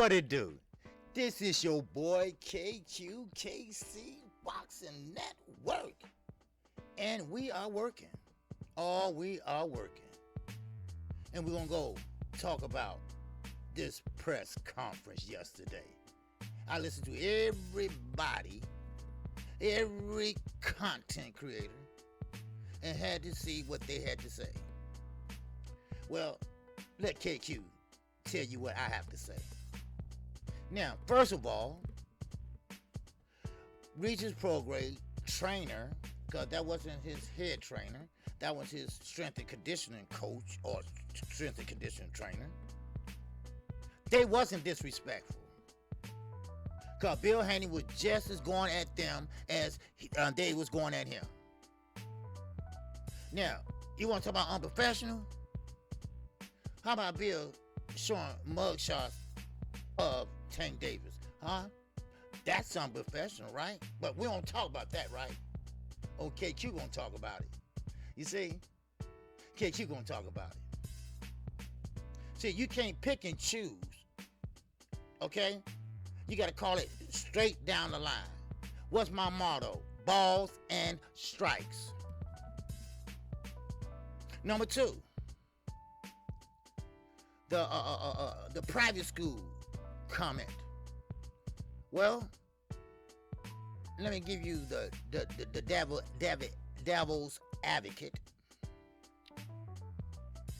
What it do? This is your boy KQKC Boxing Network. And we are working. Oh, we are working. And we're going to go talk about this press conference yesterday. I listened to everybody, every content creator, and had to see what they had to say. Well, let KQ tell you what I have to say. Now, first of all, Regis Prograis trainer, because that wasn't his head trainer, that was his strength and conditioning coach or strength and conditioning trainer. They wasn't disrespectful, because Bill Haney was just as going at them as they was going at him. Now, you want to talk about unprofessional? How about Bill showing mugshots of Tank Davis? Huh? That's unprofessional, right? But we don't talk about that, right? Oh, KQ gonna talk about it. You see? KQ gonna talk about it. See, you can't pick and choose. Okay? You gotta call it straight down the line. What's my motto? Balls and strikes. Number two, the private school comment. Well, let me give you the devil's advocate.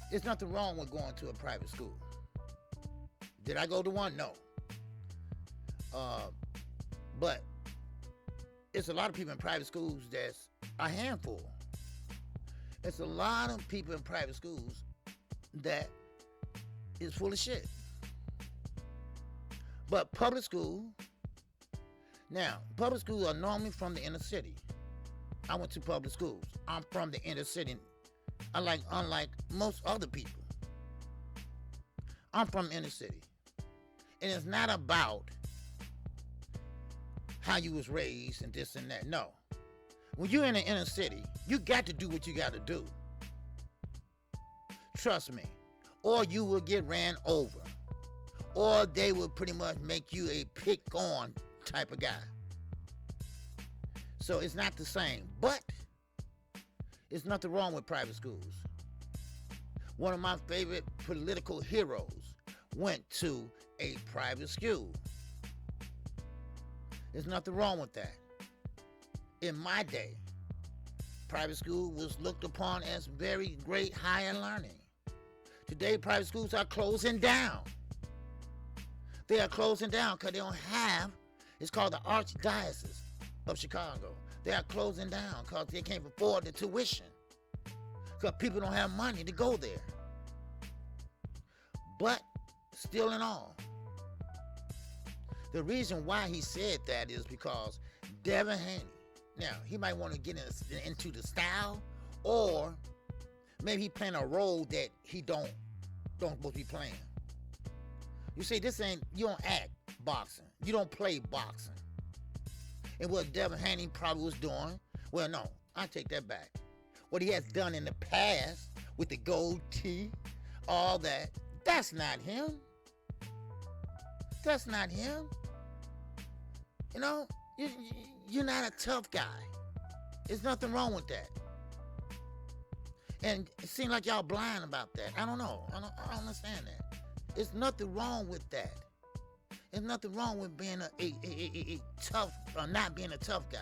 There's nothing wrong with going to a private school. Did I go to one? No. But it's a lot of people in private schools that's a handful. It's a lot of people in private schools that is full of shit. But public school, now, public schools are normally from the inner city. I went to public schools. I'm from the inner city, unlike most other people. I'm from the inner city. And it's not about how you was raised and this and that. No. When you're in the inner city, you got to do what you got to do. Trust me. Or you will get ran over. Or they will pretty much make you a pick-on type of guy. So it's not the same. But there's nothing wrong with private schools. One of my favorite political heroes went to a private school. There's nothing wrong with that. In my day, private school was looked upon as very great higher learning. Today, private schools are closing down. They are closing down because they don't have, it's called the Archdiocese of Chicago. They are closing down because they can't afford the tuition. Because people don't have money to go there. But, still in all, the reason why he said that is because Devin Haney, now, he might want to get into the style, or maybe he playing a role that he don't supposed to be playing. You see, you don't act boxing. You don't play boxing. And what Devin Haney probably was doing, well, no, I take that back. What he has done in the past with the gold tee, all that, that's not him. That's not him. You know, you're not a tough guy. There's nothing wrong with that. And it seems like y'all blind about that. I don't know. I don't understand that. There's nothing wrong with that. There's nothing wrong with being a tough, or not being a tough guy.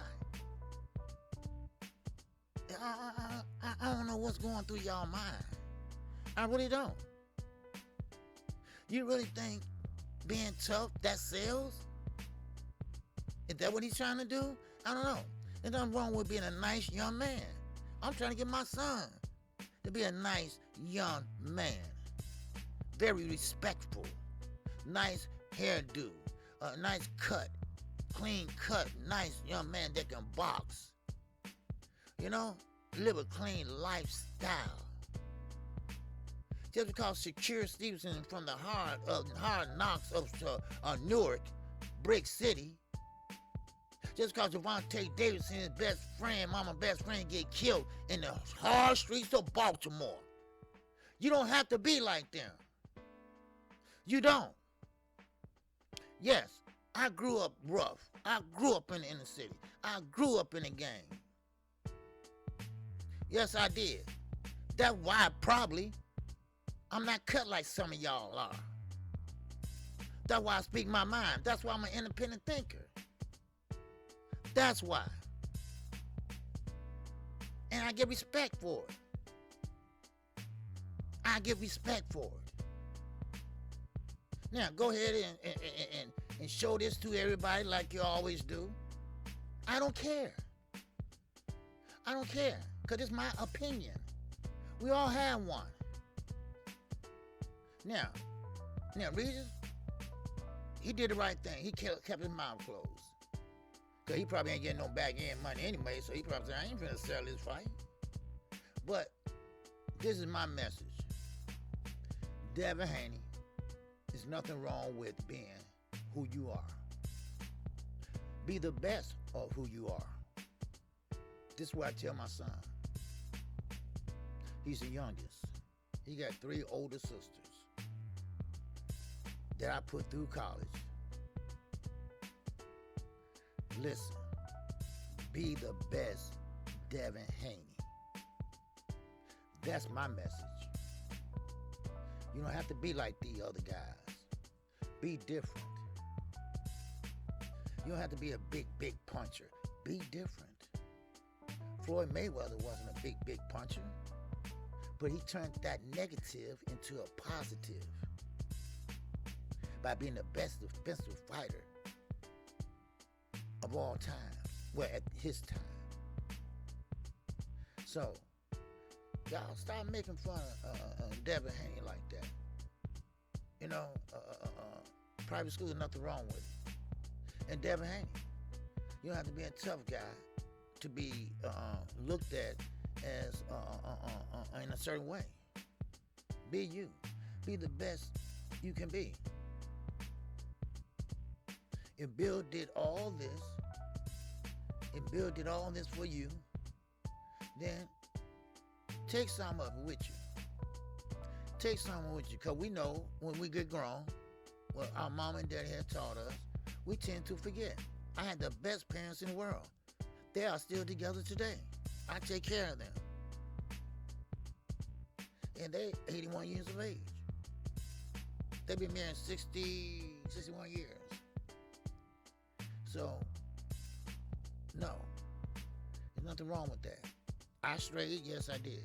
I don't know what's going through y'all mind. I really don't. You really think being tough, that sells? Is that what he's trying to do? I don't know. There's nothing wrong with being a nice young man. I'm trying to get my son to be a nice young man. Very respectful. Nice hairdo. A nice cut. Clean cut. Nice young man that can box. You know? Live a clean lifestyle. Just because Shakir Stevenson from the hard knocks of Newark, Brick City, just because Javante Davidson, his best friend, mama's best friend, get killed in the hard streets of Baltimore. You don't have to be like them. You don't. Yes, I grew up rough. I grew up in the inner city. I grew up in the gang. Yes, I did. That's why probably I'm not cut like some of y'all are. That's why I speak my mind. That's why I'm an independent thinker. That's why. And I get respect for it. I get respect for it. Now, go ahead and show this to everybody like you always do. I don't care. I don't care, because it's my opinion. We all have one. Now, Regis, he did the right thing. He kept his mouth closed. Because he probably ain't getting no back end money anyway, so he probably said, I ain't finna sell this fight. But this is my message. Devin Haney, there's nothing wrong with being who you are. Be the best of who you are. This is what I tell my son. He's the youngest. He got 3 older sisters that I put through college. Listen, be the best Devin Haney. That's my message. You don't have to be like the other guys. Be different. You don't have to be a big puncher. Be different. Floyd Mayweather wasn't a big puncher, but he turned that negative into a positive by being the best defensive fighter of all time. Well, at his time. So, y'all stop making fun of Devin Haney like that. You know, private school, nothing wrong with it. And Devin Haney, you don't have to be a tough guy to be looked at as in a certain way. Be you. Be the best you can be. If Bill did all this, for you, then take some of it with you. Take some with you, because we know when we get grown, what our mom and daddy had taught us, we tend to forget. I had the best parents in the world. They are still together today. I take care of them. And they 81 years of age. They've been married 61 years. So, no. There's nothing wrong with that. I strayed, yes I did.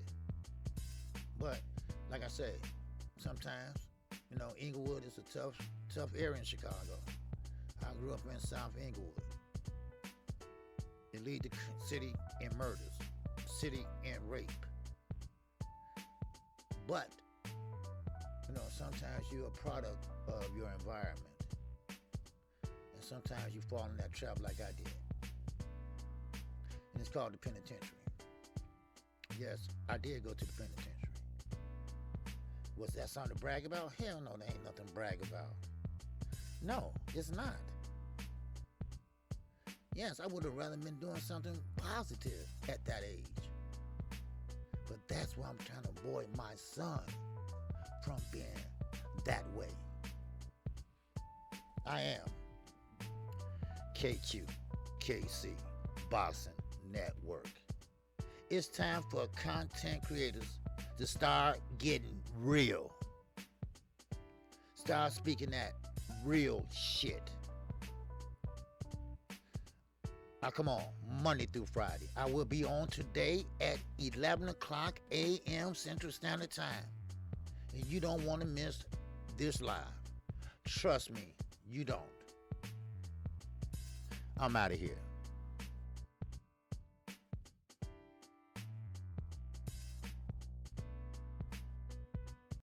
But, like I say, sometimes, you know, Inglewood is a tough area in Chicago. I grew up in South Inglewood. It leads the city in murders, city in rape. But, you know, sometimes you're a product of your environment. And sometimes you fall in that trap like I did. And it's called the penitentiary. Yes, I did go to the penitentiary. Was that something to brag about? Hell no, there ain't nothing to brag about. No, it's not. Yes, I would have rather been doing something positive at that age. But that's why I'm trying to avoid my son from being that way. I am KQKC Boxing Network. It's time for content creators to start getting real. Start speaking that real shit. Now come on, Monday through Friday. I will be on today at 11 o'clock a.m. Central Standard Time. And you don't want to miss this live. Trust me, you don't. I'm out of here.